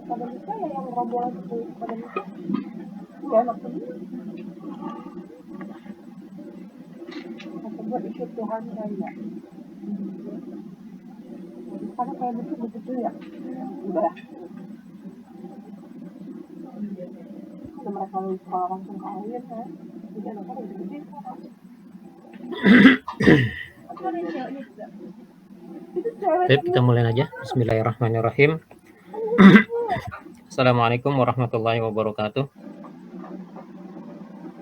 pada nikah ya yang rombongan itu pada nikah nggak enak tuh buat ikut Tuhan kali ya karena kayak begitu ya udah mereka lupa langsung kawin kan jadi anak-anak udah gede Baik, kita mulai aja. Bismillahirrahmanirrahim. Assalamualaikum warahmatullahi wabarakatuh.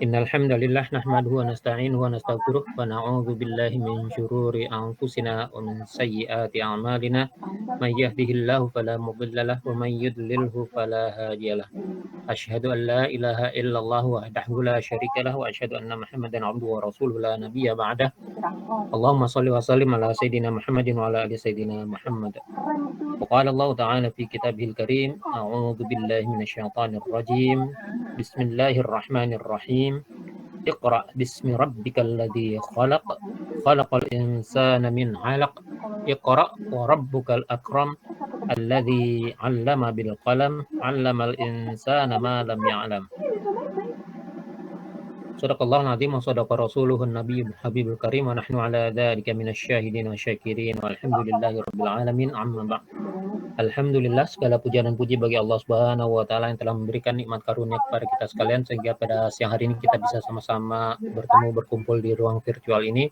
Innal hamdalillah nahmaduhu wa nasta'inuhu wa nastaghfiruh wa na'udzu billahi min syururi anfusina wa min sayyiati a'malina. May yahdihillahu fala mudilla lahu wa may yudlilhu fala hadiyalah. Asyhadu an la ilaha illallah wahdahu la syarika lahu wa asyhadu anna Muhammadan 'abduhu wa rasuluhu la nabiyya ba'dah. Allahumma shalli wa sallim ala sayyidina Muhammadin wa ala ali sayyidina Muhammad. وقال الله تعالى في كتابه الكريم أعوذ بالله من الشيطان الرجيم بسم الله الرحمن الرحيم اقرأ باسم ربك الذي خلق خلق الإنسان من علق اقرأ وربك الأكرم الذي علم بالقلم علم الإنسان ما لم يعلم Sadaqallahul azim wa sadaqa rasuluhun nabiyul habibul karim wa nahnu ala dzalika minasyahidin wa syakirin walhamdulillahi rabbil alamin amma ba'd. Alhamdulillah, segala puja dan puji bagi Allah Subhanahu wa taala yang telah memberikan nikmat karunia kepada kita sekalian sehingga pada siang hari ini kita bisa sama-sama berkumpul di ruang virtual ini.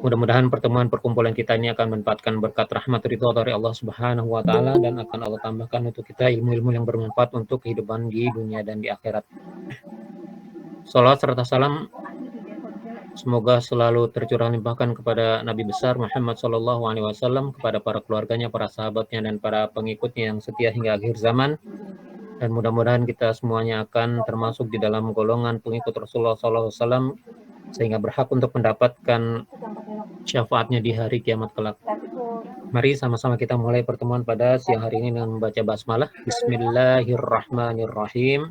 Mudah-mudahan pertemuan perkumpulan kita ini akan menempatkan berkat rahmat ridho dari Allah Subhanahu wa taala dan akan Allah tambahkan untuk kita ilmu-ilmu yang bermanfaat untuk kehidupan di dunia dan di akhirat. Salawat serta salam semoga selalu tercurah limpahkan kepada Nabi besar Muhammad SAW, kepada para keluarganya, para sahabatnya, dan para pengikutnya yang setia hingga akhir zaman. Dan mudah-mudahan kita semuanya akan termasuk di dalam golongan pengikut Rasulullah SAW sehingga berhak untuk mendapatkan syafaatnya di hari kiamat kelak. Mari sama-sama kita mulai pertemuan pada siang hari ini dengan membaca basmalah. Bismillahirrahmanirrahim.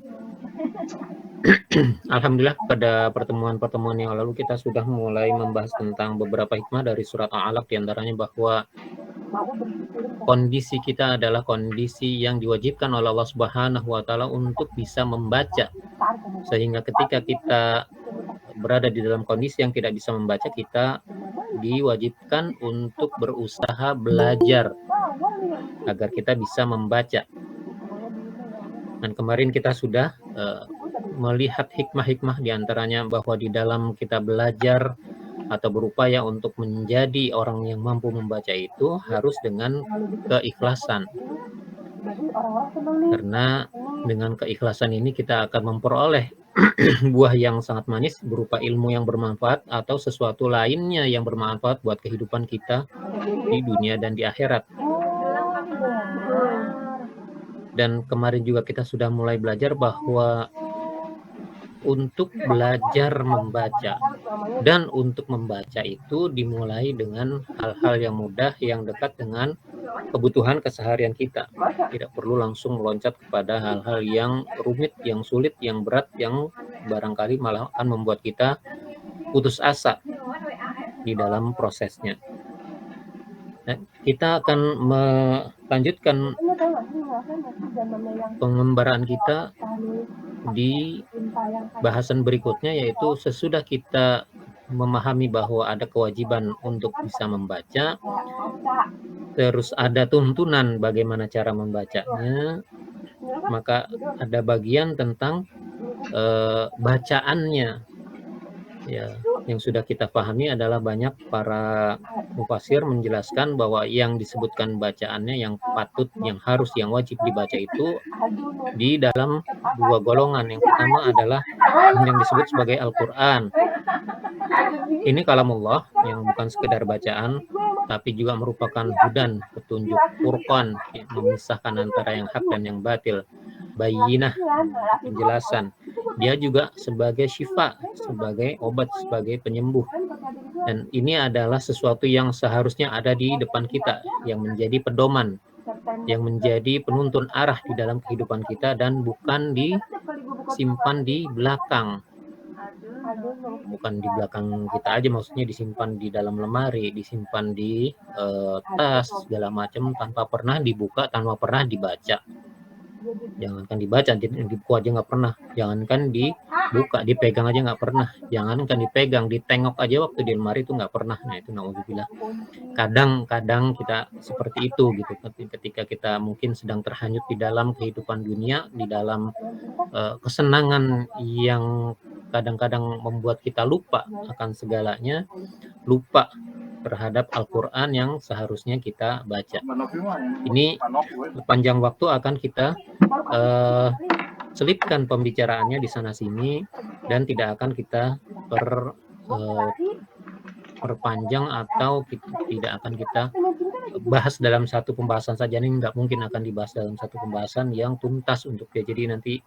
Alhamdulillah, pada pertemuan-pertemuan yang lalu kita sudah mulai membahas tentang beberapa hikmah dari surat Al-Alaq, diantaranya bahwa kondisi kita adalah kondisi yang diwajibkan oleh Allah Subhanahu wa taala untuk bisa membaca, sehingga ketika kita berada di dalam kondisi yang tidak bisa membaca, kita diwajibkan untuk berusaha belajar agar kita bisa membaca. Dan kemarin kita sudah melihat hikmah-hikmah diantaranya bahwa di dalam kita belajar atau berupaya untuk menjadi orang yang mampu membaca itu harus dengan keikhlasan. Karena dengan keikhlasan ini kita akan memperoleh buah yang sangat manis berupa ilmu yang bermanfaat atau sesuatu lainnya yang bermanfaat buat kehidupan kita di dunia dan di akhirat. Dan kemarin juga kita sudah mulai belajar bahwa untuk belajar membaca dan untuk membaca itu dimulai dengan hal-hal yang mudah, yang dekat dengan kebutuhan keseharian kita. Tidak perlu langsung meloncat kepada hal-hal yang rumit, yang sulit, yang berat, yang barangkali malah akan membuat kita putus asa di dalam prosesnya. Nah, kita akan melanjutkan pengembaraan kita di bahasan berikutnya, yaitu sesudah kita memahami bahwa ada kewajiban untuk bisa membaca, terus ada tuntunan bagaimana cara membacanya, maka ada bagian tentang bacaannya. Ya, yang sudah kita pahami adalah banyak para mufasir menjelaskan bahwa yang disebutkan bacaannya, yang patut, yang harus, yang wajib dibaca itu di dalam dua golongan. Yang pertama adalah yang disebut sebagai Al-Quran. Ini kalamullah yang bukan sekedar bacaan, tapi juga merupakan hudan, petunjuk, furqan, yang memisahkan antara yang hak dan yang batil, bayyinah, penjelasan. Dia juga sebagai syifa, sebagai obat, sebagai penyembuh. Dan ini adalah sesuatu yang seharusnya ada di depan kita, yang menjadi pedoman, yang menjadi penuntun arah di dalam kehidupan kita, dan bukan disimpan di belakang. Bukan di belakang kita aja, maksudnya disimpan di dalam lemari, disimpan di tas, segala macam, tanpa pernah dibuka, tanpa pernah dibaca. Jangankan dibaca, di buku aja nggak pernah. Jangankan dibuka, dipegang aja nggak pernah. Jangankan dipegang, ditengok aja waktu di lemari itu nggak pernah. Nah itu naudzubillah. Kadang-kadang kita seperti itu gitu. Ketika kita mungkin sedang terhanyut di dalam kehidupan dunia, di dalam kesenangan yang kadang-kadang membuat kita lupa akan segalanya, lupa terhadap Al-Quran yang seharusnya kita baca. Ini sepanjang waktu akan kita selipkan pembicaraannya di sana sini dan tidak akan kita perpanjang atau tidak akan kita bahas dalam satu pembahasan saja. Ini nggak mungkin akan dibahas dalam satu pembahasan yang tuntas untuk dia. Jadi nanti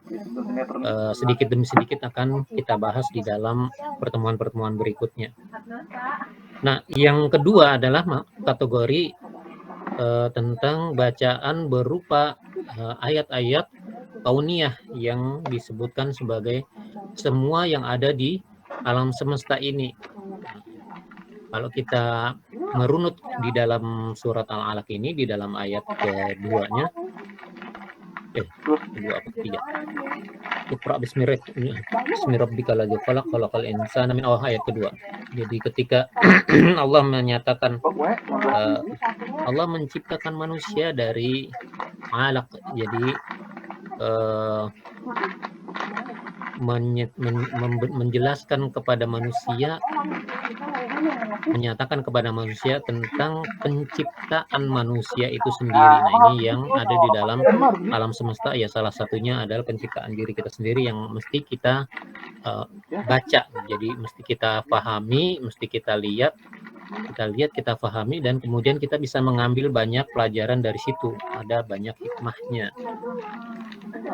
sedikit demi sedikit akan kita bahas di dalam pertemuan-pertemuan berikutnya. Nah, yang kedua adalah kategori tentang bacaan berupa ayat-ayat kauniyah yang disebutkan sebagai semua yang ada di alam semesta ini. Kalau kita merunut di dalam surat Al-Alaq ini, di dalam ayat keduanya, kedua apa ketiga? Iqra bismi rabbikal ladzi khalaq, khalaqal insana min ayat kedua. Jadi ketika Allah menyatakan Allah menciptakan manusia dari alaq, jadi menjelaskan kepada manusia, menyatakan kepada manusia tentang penciptaan manusia itu sendiri. Nah, ini yang ada di dalam alam semesta ya, salah satunya adalah penciptaan diri kita sendiri yang mesti kita baca. Jadi mesti kita pahami, mesti kita lihat, kita pahami, dan kemudian kita bisa mengambil banyak pelajaran dari situ. Ada banyak hikmahnya.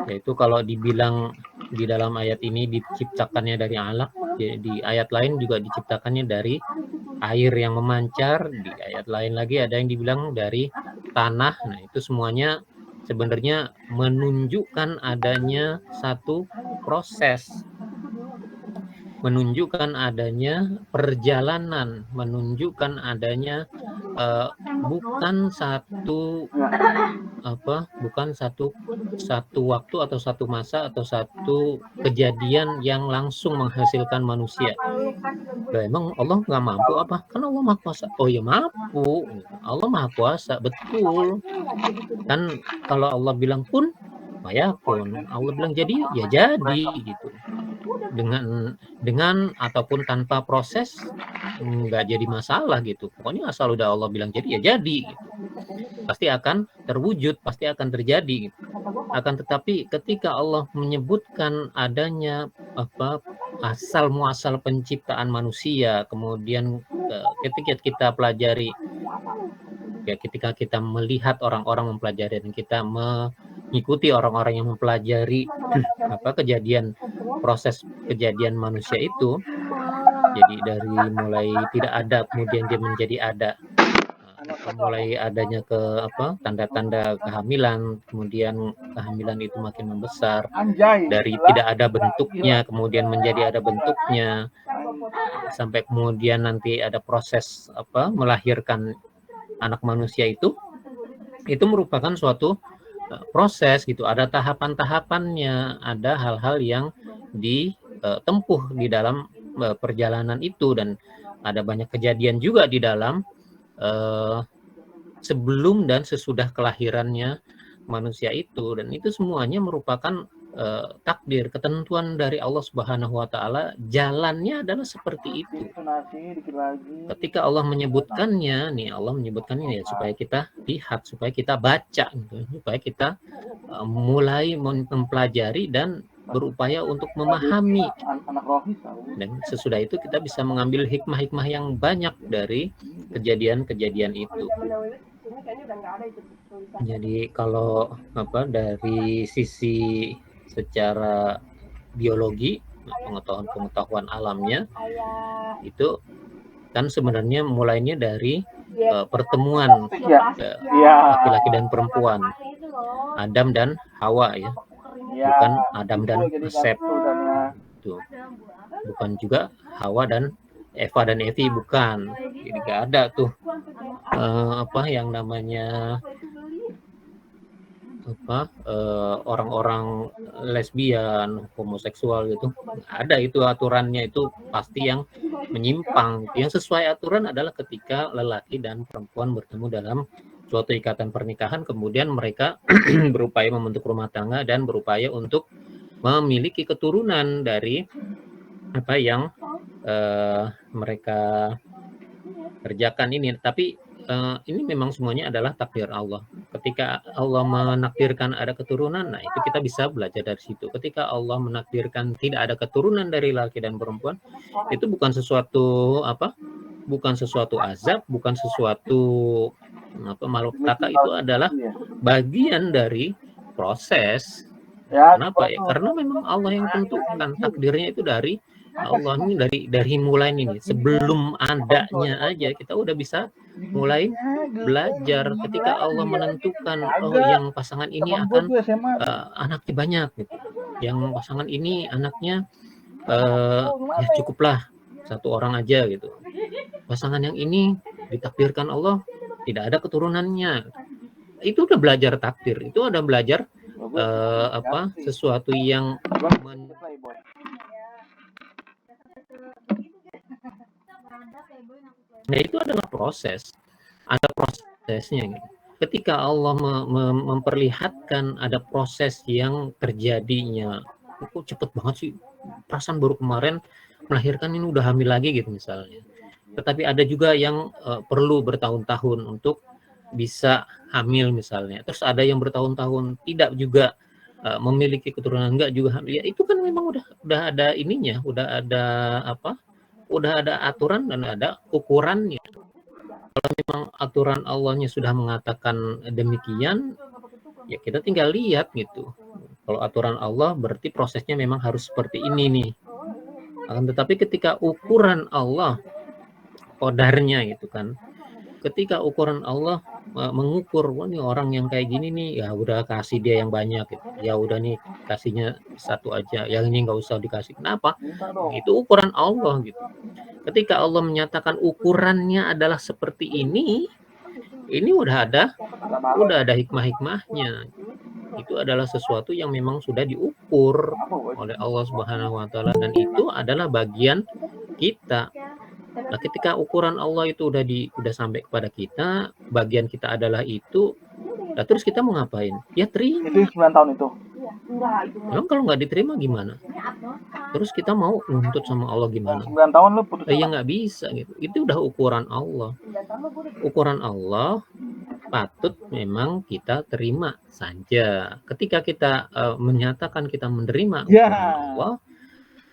Yaitu kalau dibilang di dalam ayat ini diciptakannya dari alaq, di ayat lain juga diciptakannya dari air yang memancar, di ayat lain lagi ada yang dibilang dari tanah. Nah, itu semuanya sebenarnya menunjukkan adanya satu proses, menunjukkan adanya perjalanan, menunjukkan adanya bukan satu waktu atau satu masa atau satu kejadian yang langsung menghasilkan manusia. Nah, emang Allah nggak mampu apa? Kan Allah Maha Kuasa. Oh ya mampu, Allah Maha Kuasa, betul. Kan kalau Allah bilang pun, mayakun. Allah bilang jadi, ya jadi gitu. Dengan ataupun tanpa proses nggak jadi masalah gitu. Pokoknya asal udah Allah bilang jadi, ya jadi gitu. Pasti akan terwujud, pasti akan terjadi gitu. Akan tetapi ketika Allah menyebutkan adanya asal muasal penciptaan manusia, kemudian ketika kita pelajari, ya ketika kita melihat orang-orang mempelajari dan kita mengikuti orang-orang yang mempelajari proses kejadian manusia itu, jadi dari mulai tidak ada kemudian dia menjadi ada, mulai adanya tanda-tanda kehamilan, kemudian kehamilan itu makin membesar, dari tidak ada bentuknya kemudian menjadi ada bentuknya, sampai kemudian nanti ada proses melahirkan anak manusia itu merupakan suatu proses gitu, ada tahapan-tahapannya, ada hal-hal yang ditempuh di dalam perjalanan itu, dan ada banyak kejadian juga di dalam sebelum dan sesudah kelahirannya manusia itu, dan itu semuanya merupakan takdir, ketentuan dari Allah Subhanahu wa Ta'ala. Jalannya adalah seperti itu. Ketika Allah menyebutkannya ya supaya kita lihat, supaya kita baca gitu, supaya kita mulai mempelajari dan berupaya untuk memahami, dan sesudah itu kita bisa mengambil hikmah-hikmah yang banyak dari kejadian-kejadian itu. Jadi kalau dari sisi secara biologi, pengetahuan alamnya itu kan sebenarnya mulainya dari pertemuan laki-laki dan perempuan, Adam dan Hawa ya, bukan Adam dan Seth itu, bukan juga Hawa dan Eva dan Evi, bukan. Jadi gak ada tuh yang namanya orang-orang lesbian, homoseksual gitu. Ada itu aturannya, itu pasti yang menyimpang. Yang sesuai aturan adalah ketika lelaki dan perempuan bertemu dalam suatu ikatan pernikahan, kemudian mereka berupaya membentuk rumah tangga dan berupaya untuk memiliki keturunan dari apa yang mereka kerjakan ini. Tapi ini memang semuanya adalah takdir Allah. Ketika Allah menakdirkan ada keturunan, nah itu kita bisa belajar dari situ. Ketika Allah menakdirkan tidak ada keturunan dari laki dan perempuan, itu bukan sesuatu bukan sesuatu azab, bukan sesuatu malapetaka, itu adalah bagian dari proses. Kenapa ya? Karena memang Allah yang tentukan, takdirnya itu dari Allah. Ini dari mulai ini, sebelum adanya aja kita udah bisa mulai belajar. Ketika Allah menentukan, oh yang pasangan ini akan anaknya banyak gitu, yang pasangan ini anaknya ya cukuplah satu orang aja gitu, pasangan yang ini ditakdirkan Allah tidak ada keturunannya, itu udah belajar takdir, itu udah belajar sesuatu yang nah itu adalah proses, ada prosesnya gitu. Ketika Allah memperlihatkan ada proses yang terjadinya, kok cepet banget sih, perasaan baru kemarin melahirkan ini udah hamil lagi gitu misalnya. Tetapi ada juga yang perlu bertahun-tahun untuk bisa hamil misalnya. Terus ada yang bertahun-tahun tidak juga memiliki keturunan, enggak juga hamil. Ya itu kan memang udah ada ininya, udah ada aturan dan ada ukurannya. Kalau memang aturan Allahnya sudah mengatakan demikian, ya kita tinggal lihat gitu. Kalau aturan Allah berarti prosesnya memang harus seperti ini nih. Akan tetapi ketika ukuran Allah, kodarnya gitu kan, ketika ukuran Allah mengukur, wah nih orang yang kayak gini nih, ya udah kasih dia yang banyak gitu. Ya udah nih kasihnya satu aja, yang ini nggak usah dikasih. Kenapa? Itu ukuran Allah gitu. Ketika Allah menyatakan ukurannya adalah seperti ini udah ada hikmah-hikmahnya. Itu adalah sesuatu yang memang sudah diukur oleh Allah Subhanahu wa taala, dan itu adalah bagian kita. Nah, ketika ukuran Allah itu udah sampai kepada kita, bagian kita adalah itu. Nah, terus kita mau ngapain? Ya terima. Itu 9 tahun itu. Emang kalau nggak diterima gimana? Terus kita mau nuntut sama Allah gimana? 9 tahun lu putus. Ya nggak bisa gitu. Itu udah ukuran Allah. Ukuran Allah patut memang kita terima saja. Ketika kita menyatakan kita menerima ukuran Allah,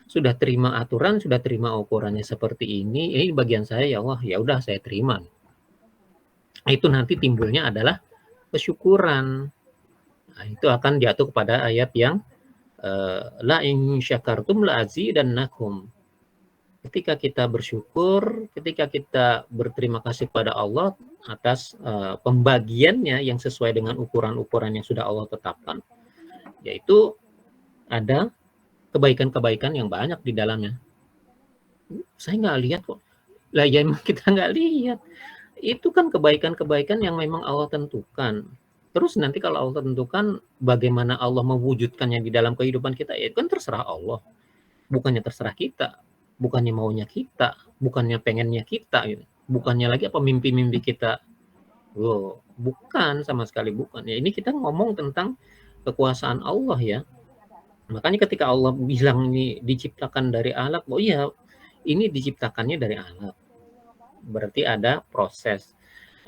sudah terima aturan, sudah terima ukurannya seperti ini bagian saya ya Allah, ya udah saya terima. Itu nanti timbulnya adalah kesyukuran. Nah, itu akan jatuh kepada ayat yang la in syakartum la azidannakum. Ketika kita bersyukur, ketika kita berterima kasih kepada Allah atas pembagiannya yang sesuai dengan ukuran-ukuran yang sudah Allah tetapkan, yaitu ada kebaikan-kebaikan yang banyak di dalamnya. Saya nggak lihat kok. Lah ya emang kita nggak lihat. Itu kan kebaikan-kebaikan yang memang Allah tentukan. Terus nanti kalau Allah tentukan, bagaimana Allah mewujudkannya di dalam kehidupan kita, ya itu kan terserah Allah. Bukannya terserah kita. Bukannya maunya kita. Bukannya pengennya kita. Gitu. Bukannya lagi apa mimpi-mimpi kita. Loh, bukan, sama sekali bukan. Ya ini kita ngomong tentang kekuasaan Allah ya. Makanya ketika Allah bilang ini diciptakan dari alat, oh iya, ini diciptakannya dari alat. Berarti ada proses.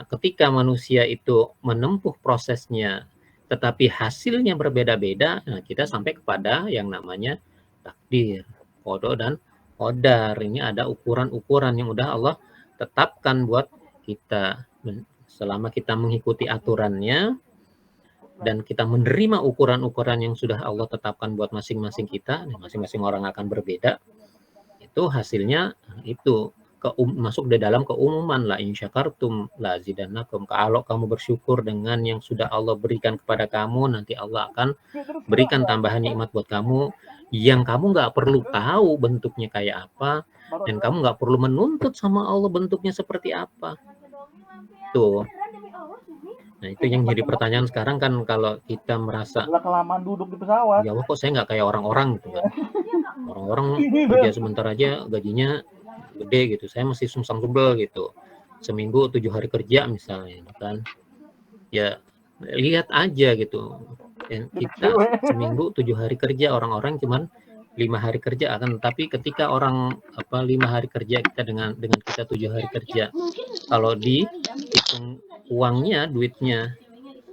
Nah, ketika manusia itu menempuh prosesnya, tetapi hasilnya berbeda-beda, nah kita sampai kepada yang namanya takdir, qada dan qadar. Ini ada ukuran-ukuran yang udah Allah tetapkan buat kita. Selama kita mengikuti aturannya, dan kita menerima ukuran-ukuran yang sudah Allah tetapkan buat masing-masing kita, masing-masing orang akan berbeda, itu hasilnya itu masuk di dalam keumuman, la in syakartum la azidannakum. Kalau kamu bersyukur dengan yang sudah Allah berikan kepada kamu, nanti Allah akan berikan tambahan nikmat buat kamu yang kamu nggak perlu tahu bentuknya kayak apa, dan kamu nggak perlu menuntut sama Allah bentuknya seperti apa. Tuh. Nah itu yang jadi pertanyaan sekarang kan, kalau kita merasa Setelah kelamaan duduk di pesawat. ya Allah kok saya nggak kayak orang-orang gitu kan. Orang-orang kerja sebentar aja gajinya gede gitu, saya masih sungsang sebel gitu. Seminggu 7 hari kerja misalnya kan. Ya lihat aja gitu. Kita seminggu 7 hari kerja, orang-orang cuman 5 hari kerja akan, tapi ketika orang 5 hari kerja kita dengan kita 7 hari kerja, kalau dihitung uangnya, duitnya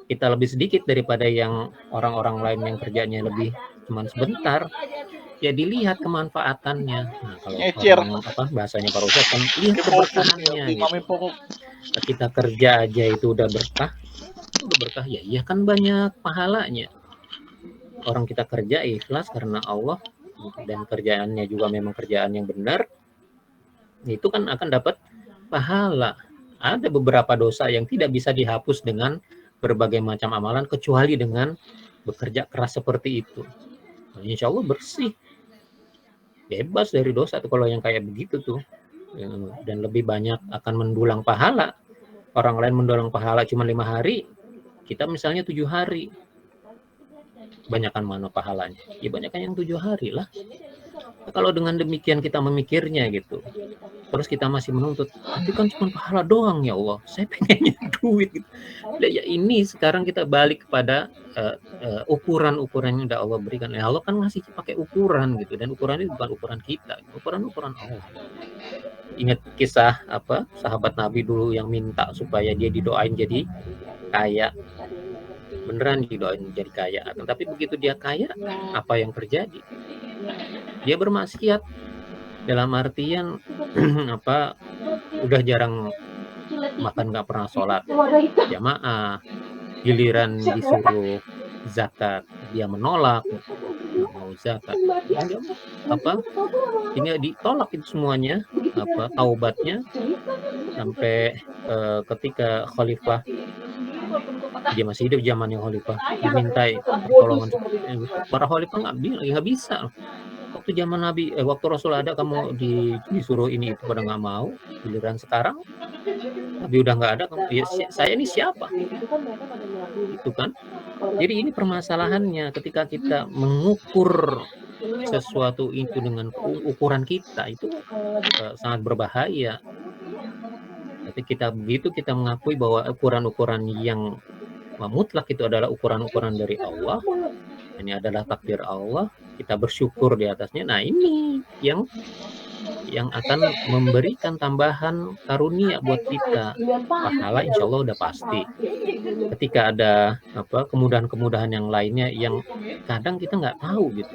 kita lebih sedikit daripada yang orang-orang lain yang kerjanya lebih cuman sebentar, ya dilihat kemanfaatannya. Nah, kalau orang bahasanya Pak Ustadz kan lihat keberkahannya gitu. Kita kerja aja itu udah berkah ya, iya kan banyak pahalanya. Orang kita kerja ikhlas karena Allah dan kerjaannya juga memang kerjaan yang benar, itu kan akan dapat pahala. Ada beberapa dosa yang tidak bisa dihapus dengan berbagai macam amalan kecuali dengan bekerja keras seperti itu. Nah, insya Allah bersih, bebas dari dosa tuh kalau yang kayak begitu tuh. Dan lebih banyak akan mendulang pahala. Orang lain mendulang pahala cuma 5 hari, kita misalnya 7 hari. Banyakan mana pahalanya? Ya banyakan yang 7 hari lah. Nah, kalau dengan demikian kita memikirnya gitu, terus kita masih menuntut, tapi kan cuma pahala doang ya Allah, saya pengennya duit gitu. Nah, ya ini sekarang kita balik kepada ukuran-ukuran yang udah Allah berikan. Ya Allah kan ngasih pakai ukuran gitu, dan ukuran ini bukan ukuran kita, ukuran Allah. Ingat kisah sahabat Nabi dulu yang minta supaya dia didoain jadi kaya. Beneran didoain jadi kaya, tapi begitu dia kaya, apa yang terjadi? Dia bermaksiat, dalam artian udah jarang makan, nggak pernah sholat jamaah, giliran disuruh zakat dia menolak, nggak mau zakat, ini ditolak itu semuanya, taubatnya, sampai ketika khalifah, dia masih hidup zamannya khalifah, dimintai pertolongan para khalifah nggak bisa. Waktu zaman Nabi, waktu Rasul ada kamu disuruh ini itu pada nggak mau, giliran sekarang Nabi udah nggak ada, ya, saya ini siapa? Itu kan. Jadi ini permasalahannya, ketika kita mengukur sesuatu itu dengan ukuran kita, itu sangat berbahaya. Tapi kita begitu kita mengakui bahwa ukuran-ukuran yang mutlak itu adalah ukuran-ukuran dari Allah, ini adalah takdir Allah, kita bersyukur di atasnya. Nah ini yang akan memberikan tambahan karunia buat kita. Pahala insya Allah udah pasti. Ketika ada kemudahan-kemudahan yang lainnya yang kadang kita nggak tahu gitu.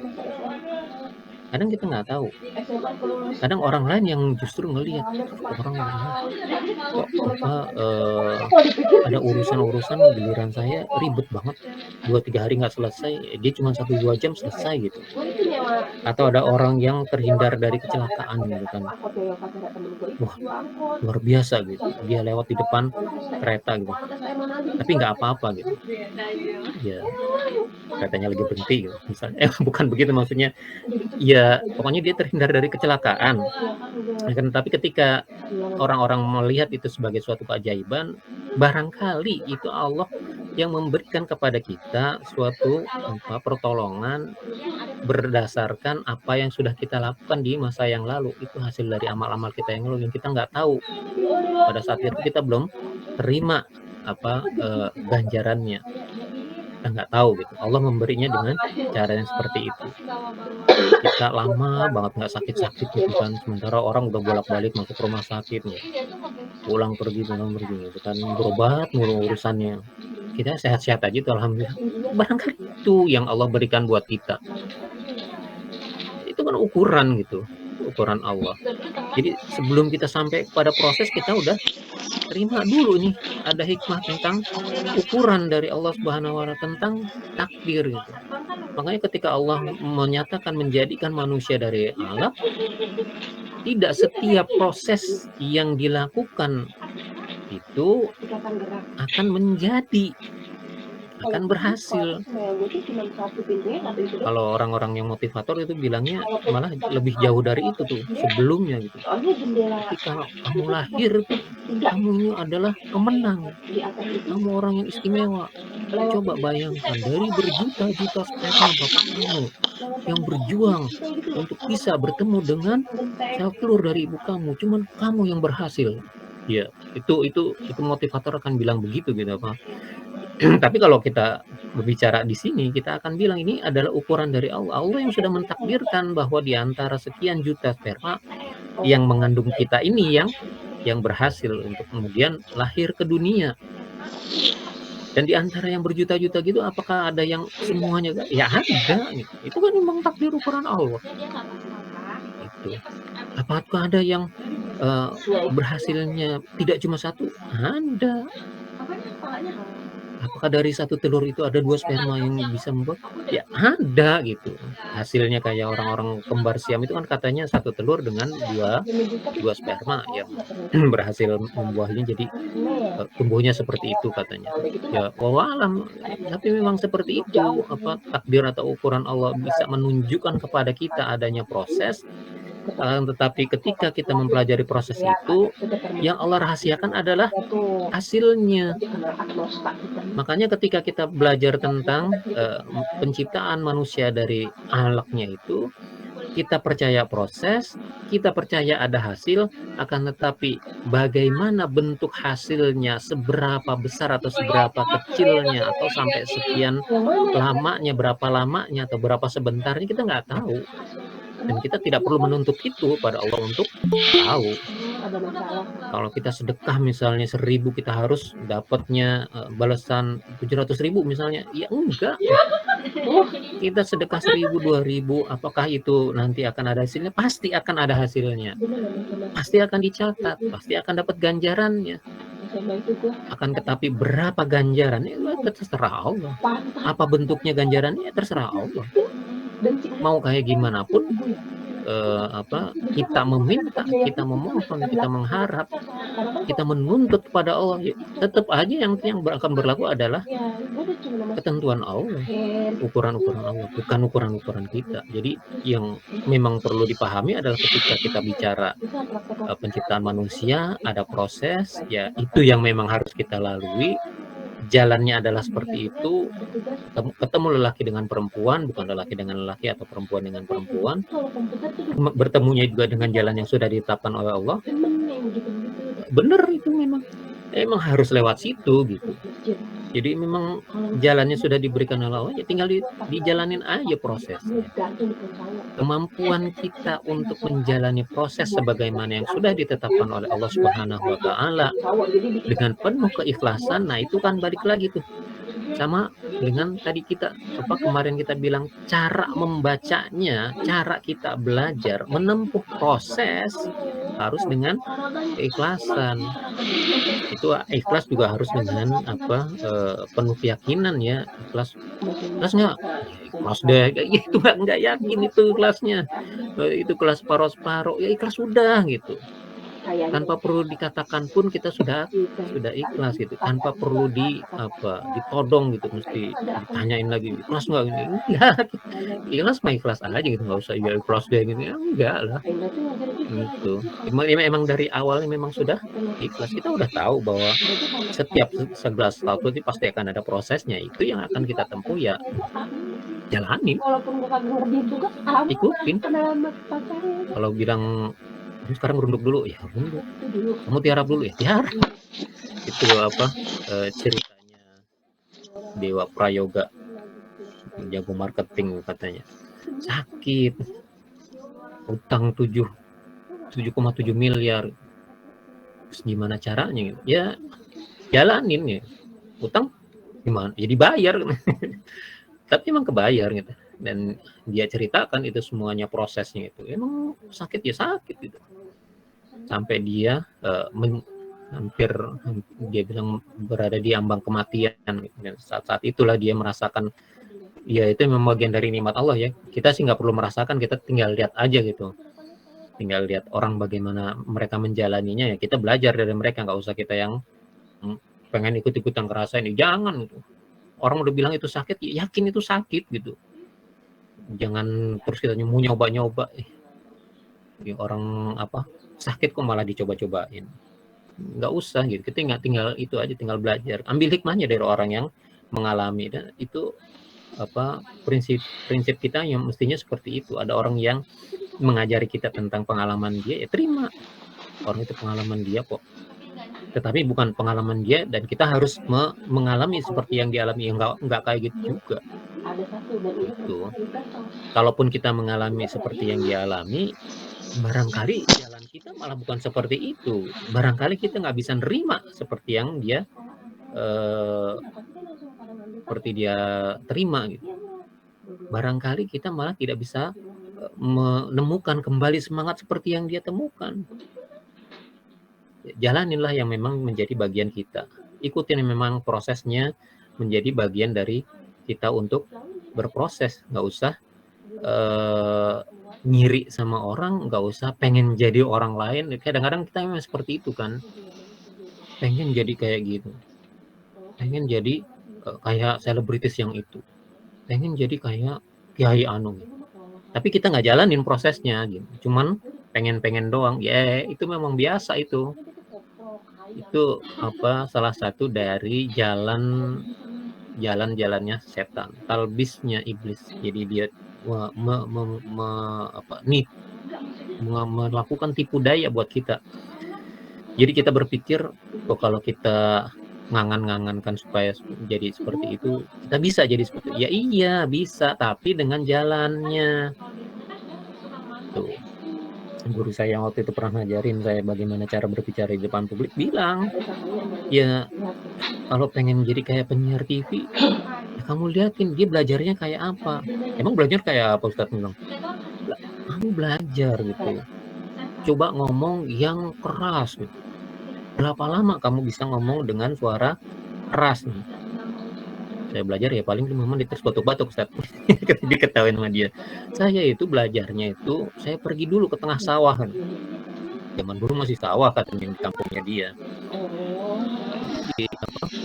Kadang kita nggak tahu. Kadang orang lain yang justru ngelihat, orang kok ada urusan-urusan, giliran saya ribet banget, 2-3 hari nggak selesai, dia cuma 1-2 jam selesai gitu. Atau ada orang yang terhindar dari kecelakaan gitu kan, wah luar biasa gitu, dia lewat di depan kereta gitu, tapi nggak apa-apa gitu, ya keretanya lagi berhenti gitu misalnya, bukan begitu maksudnya, ya pokoknya dia terhindar dari kecelakaan. Tapi ketika orang-orang melihat itu sebagai suatu keajaiban, barangkali itu Allah yang memberikan kepada kita suatu pertolongan berdasarkan apa yang sudah kita lakukan di masa yang lalu. Itu hasil dari amal-amal kita yang lalu yang kita nggak tahu. Pada saat itu kita belum terima ganjarannya. Kita nggak tahu gitu. Allah memberinya dengan cara yang seperti itu. Kita lama banget nggak sakit-sakit gitu kan, sementara orang udah bolak-balik masuk rumah sakit nih, pulang pergi gitu kan, berobat mulu urusannya, kita sehat-sehat aja tuh alhamdulillah. Barangkali itu yang Allah berikan buat kita, itu kan ukuran gitu, ukuran Allah. Jadi sebelum kita sampai pada proses, kita udah terima dulu nih, ada hikmah tentang ukuran dari Allah Subhanahu wa Ta'ala tentang takdir gitu. Makanya ketika Allah menyatakan menjadikan manusia dari alam, tidak setiap proses yang dilakukan itu akan menjadi. akan berhasil. Kalau orang-orang yang motivator itu bilangnya malah lebih jauh dari itu tuh sebelumnya gitu. Ketika kamu lahir tuh, kamu ini adalah pemenang. Kamu orang yang istimewa. Coba bayangkan dari berjuta-juta sperma bapak kamu yang berjuang untuk bisa bertemu dengan sel telur dari ibu kamu, cuman kamu yang berhasil. Ya, itu motivator akan bilang begitu gitu apa. Tapi kalau kita berbicara di sini, kita akan bilang ini adalah ukuran dari Allah. Allah yang sudah mentakdirkan bahwa di antara sekian juta sperma yang mengandung kita ini yang berhasil untuk kemudian lahir ke dunia. Dan di antara yang berjuta-juta gitu, apakah ada yang semuanya? Ya ada. Gitu. Itu kan memang takdir ukuran Allah. Itu. Apakah ada yang berhasilnya tidak cuma satu? Ada. Apakah dari satu telur itu ada 2 sperma yang bisa membuat? Ya ada gitu. Hasilnya kayak orang-orang kembar siam itu kan katanya satu telur dengan dua sperma yang berhasil membuahinya jadi tumbuhnya seperti itu katanya. Ya wallahu alam, tapi memang seperti itu apa takdir atau ukuran Allah bisa menunjukkan kepada kita adanya proses. Tetapi ketika kita mempelajari proses itu, yang Allah rahasiakan adalah hasilnya. Makanya ketika kita belajar tentang penciptaan manusia dari alaknya itu, kita percaya proses, kita percaya ada hasil, akan tetapi bagaimana bentuk hasilnya, seberapa besar atau seberapa kecilnya, atau sampai sekian lamanya, berapa lamanya, atau berapa sebentarnya, kita nggak tahu. Dan kita tidak perlu menuntut itu pada Allah untuk tahu. Kalau kita sedekah misalnya 1.000 kita harus dapatnya balasan 700.000 misalnya, ya enggak. Kita sedekah 1.000, 2.000, apakah itu nanti akan ada hasilnya? Pasti akan ada hasilnya. Pasti akan dicatat, pasti akan dapat ganjarannya. Akan tetapi berapa ganjarannya itu terserah Allah. Apa bentuknya ganjarannya terserah Allah. Mau kayak gimana pun kita meminta, kita memohon, kita mengharap, kita menuntut kepada Allah, tetap aja yang akan berlaku adalah ketentuan Allah, ukuran-ukuran Allah, bukan ukuran-ukuran kita. Jadi yang memang perlu dipahami adalah ketika kita bicara penciptaan manusia, ada proses, ya itu yang memang harus kita lalui. Jalannya adalah seperti itu, ketemu lelaki dengan perempuan, bukan lelaki dengan lelaki atau perempuan dengan perempuan, bertemunya juga dengan jalan yang sudah ditetapkan oleh Allah. Benar itu memang harus lewat situ gitu. Jadi memang jalannya sudah diberikan oleh Allah, ya tinggal dijalanin aja prosesnya. Kemampuan kita untuk menjalani proses sebagaimana yang sudah ditetapkan oleh Allah Subhanahu wa taala dengan penuh keikhlasan, nah itu kan balik lagi tuh. Sama dengan tadi kita kemarin kita bilang cara membacanya, cara kita belajar menempuh proses harus dengan keikhlasan. Itu ikhlas juga harus dengan penuh keyakinan ya. Ikhlas nggak? Ikhlas deh. Itu nggak yakin itu ikhlasnya. Itu kelas separuh ya ikhlas sudah gitu. Tanpa perlu dikatakan pun kita sudah ikhlas gitu, tanpa perlu ditodong gitu, mesti ditanyain lagi ikhlas nggak ini, enggak, ikhlas mah ikhlas aja gitu, nggak usah ya ikhlas deh gitu, ya enggak lah gitu. Memang dari awalnya memang sudah ikhlas, kita udah tahu bahwa setiap segelas laut itu pasti akan ada prosesnya, itu yang akan kita tempuh ya jalanin, ikutin. Kalau bilang sekarang runduk dulu ya runduk, kamu tiarap dulu ya tiarap. Itu ceritanya Dewa Prayoga, jago marketing katanya, sakit, utang 7,7 miliar, terus gimana caranya gitu ya, jalanin ya, utang gimana ya dibayar. Tapi emang kebayar gitu, dan dia ceritakan itu semuanya prosesnya itu emang sakit ya sakit gitu, sampai dia hampir dia bilang berada di ambang kematian gitu. Dan saat itulah dia merasakan ya itu memang bagian dari nikmat Allah ya, kita sih nggak perlu merasakan, kita tinggal lihat aja gitu, tinggal lihat orang bagaimana mereka menjalaninya ya, kita belajar dari mereka, nggak usah kita yang pengen ikut-ikutan ngerasain, jangan gitu. orang udah bilang itu sakit, ya yakin itu sakit gitu. Jangan terus kita mau nyoba-nyoba, orang apa sakit kok malah dicoba-cobain. Nggak usah gitu. Kita nggak tinggal itu aja, tinggal belajar. Ambil hikmahnya dari orang yang mengalami, dan itu apa prinsip kita yang mestinya seperti itu. Ada orang yang mengajari kita tentang pengalaman dia, ya terima. Orang itu pengalaman dia kok. Tetapi bukan pengalaman dia dan kita harus mengalami seperti yang dialami, yang nggak kayak gitu juga. Itu. Kalaupun kita mengalami seperti yang dia alami, barangkali jalan kita malah bukan seperti itu. Barangkali kita nggak bisa nerima seperti yang dia terima gitu. Barangkali kita malah tidak bisa menemukan kembali semangat seperti yang dia temukan. Jalaninlah yang memang menjadi bagian kita. Ikutin memang prosesnya, menjadi bagian dari kita untuk berproses. Nggak usah ngiri sama orang, nggak usah pengen jadi orang lain. Kadang-kadang kita memang seperti itu kan, pengen jadi kayak gitu, pengen jadi kayak selebritis yang itu, pengen jadi kayak Kiai Anu gitu. Tapi kita nggak jalanin prosesnya gitu, cuman pengen-pengen doang. Ya itu memang biasa itu apa salah satu dari jalan-jalannya setan, talbisnya iblis. Jadi dia melakukan tipu daya buat kita. Jadi kita berpikir, kok kalau kita ngangan-ngangankan supaya jadi seperti itu, kita bisa jadi seperti itu. Ya iya bisa, tapi dengan jalannya. Tuh. Guru saya yang waktu itu pernah ngajarin saya bagaimana cara berbicara di depan publik, bilang, ya kalau pengen jadi kayak penyiar TV, ya kamu liatin dia belajarnya kayak apa. Emang belajar kayak apa, Ustadz bilang? Kamu belajar gitu. Coba ngomong yang keras gitu. Berapa lama kamu bisa ngomong dengan suara keras nih? Saya belajar ya paling 5 menit terus batuk-batuk, Ustaz. Diketawain sama dia. Saya itu belajarnya itu, saya pergi dulu ke tengah sawah kan. Zaman dulu masih sawah katanya di kampungnya dia.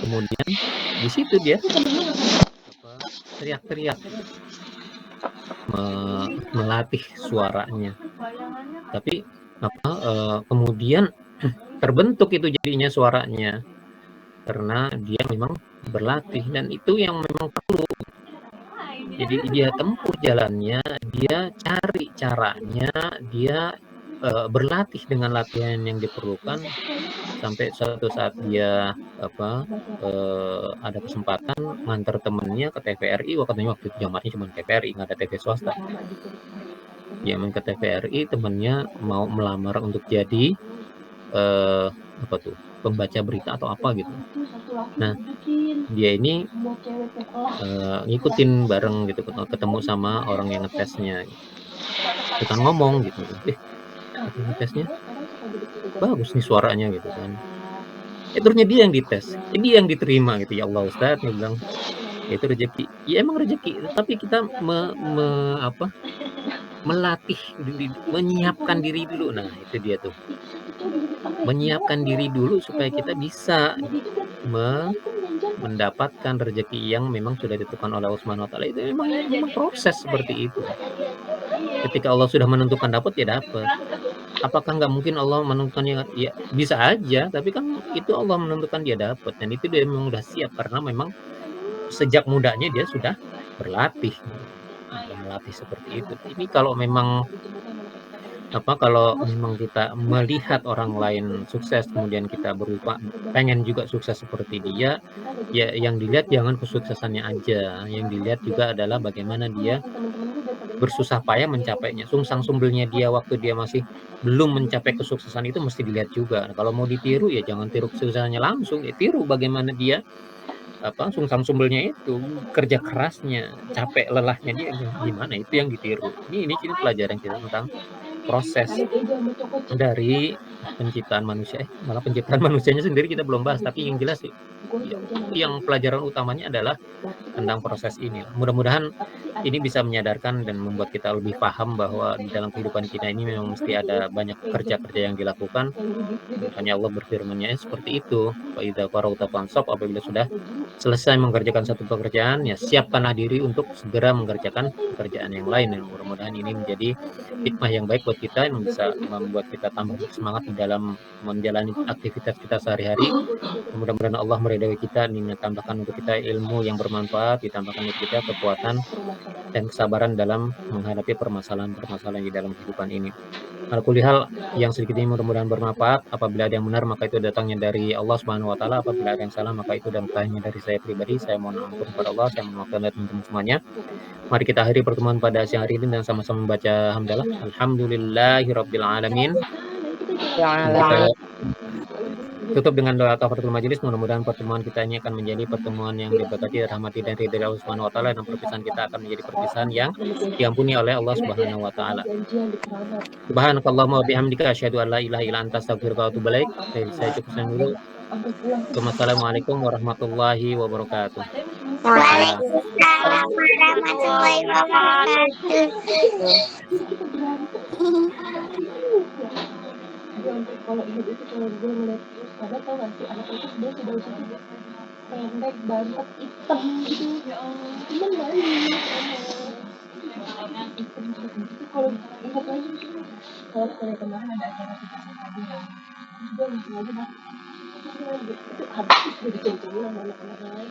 Kemudian di situ dia teriak-teriak, melatih suaranya. Tapi kemudian terbentuk itu jadinya suaranya karena dia memang berlatih, dan itu yang memang perlu. Jadi dia tempuh jalannya, dia cari caranya, dia berlatih dengan latihan yang diperlukan sampai suatu saat dia ada kesempatan ngantar temennya ke TVRI. Katanya waktu itu zamannya cuma TVRI, nggak ada TV swasta. Dia main ke TVRI, temennya mau melamar untuk jadi pembaca berita atau apa gitu. Nah dia ini ngikutin bareng gitu, ketemu sama orang yang ngetesnya, kita ngomong gitu, ngetesnya bagus nih suaranya gitu kan. Terusnya dia yang dites, dia yang diterima gitu. Ya Allah Ustadz, dia bilang itu rezeki. Ya emang rezeki, tapi kita melatih, menyiapkan diri dulu. Nah itu dia tuh, menyiapkan diri dulu supaya kita bisa mendapatkan rezeki yang memang sudah ditentukan oleh Allah Subhanahu wa taala. Itu memang proses seperti itu. Ketika Allah sudah menentukan dapat, ya dapat. Apakah nggak mungkin Allah menentukannya? Ya bisa aja, tapi kan itu Allah menentukan dia dapat, dan itu dia memang udah siap karena memang sejak mudanya dia sudah berlatih, melatih seperti itu. Ini kalau memang kita melihat orang lain sukses, kemudian kita berupa pengen juga sukses seperti dia, ya yang dilihat jangan kesuksesannya aja, yang dilihat juga adalah bagaimana dia bersusah payah mencapainya. Sungsang sumbelnya dia waktu dia masih belum mencapai kesuksesan itu mesti dilihat juga. Nah, kalau mau ditiru ya jangan tiru kesuksesannya langsung, ya tiru bagaimana dia sungsang sumbelnya itu, kerja kerasnya, capek lelahnya dia gimana, itu yang ditiru. Ini pelajaran kita tentang proses dari penciptaan manusia. Malah penciptaan manusianya sendiri kita belum bahas, tapi yang jelas yang pelajaran utamanya adalah tentang proses ini. Mudah-mudahan ini bisa menyadarkan dan membuat kita lebih paham bahwa di dalam kehidupan kita ini memang mesti ada banyak kerja-kerja yang dilakukan. Makanya Allah berfirman-Nya seperti itu. Wa idza qara'ta fansab, apabila sudah selesai mengerjakan satu pekerjaan, ya siapkanlah diri untuk segera mengerjakan pekerjaan yang lain. Dan mudah-mudahan ini menjadi hikmah yang baik buat kita, yang bisa membuat kita tambah semangat di dalam menjalani aktivitas kita sehari-hari. Mudah-mudahan Allah meridai kita, tambahkan untuk kita ilmu yang bermanfaat, ditambahkan untuk kita kekuatan dan kesabaran dalam menghadapi permasalahan-permasalahan di dalam kehidupan ini. Ala kulli hal, yang sedikit ini mudah-mudahan bermanfaat. Apabila ada yang benar, maka itu datangnya dari Allah Subhanahu wa taala. Apabila ada yang salah, maka itu datangnya dari saya pribadi. Saya mohon ampun kepada Allah, saya mohon maaf kepada teman-teman semuanya. Mari kita akhiri pertemuan pada siang hari ini dan sama-sama membaca hamdalah. Alhamdulillahirabbil alamin. Kita tutup dengan doa kafaratul majelis. Mudah-mudahan pertemuan kita ini akan menjadi pertemuan yang diberkati, rahmati dan ridha Allah Subhanahu wa taala, dan perpisahan kita akan menjadi perpisahan yang diampuni oleh Allah Subhanahu wa taala. Subhanakallahumma wa bihamdika asyhadu an la ilaha illa anta astaghfiruka wa atubu ilaik. Saya cukupkan dulu. Wassalamualaikum warahmatullahi wabarakatuh. Waalaikumsalam warahmatullahi wabarakatuh. Kalau ibu itu kalau gue ngeliat ada tau gak sih anak itu dia sudah usia pendek banget hitam gitu, cuman baik hitam gitu. Kalau ingat lagi kalau sekali kemarin ada acara kita tadi ya, terus dia masih aja itu habis udah dicari sama anak-anak lain.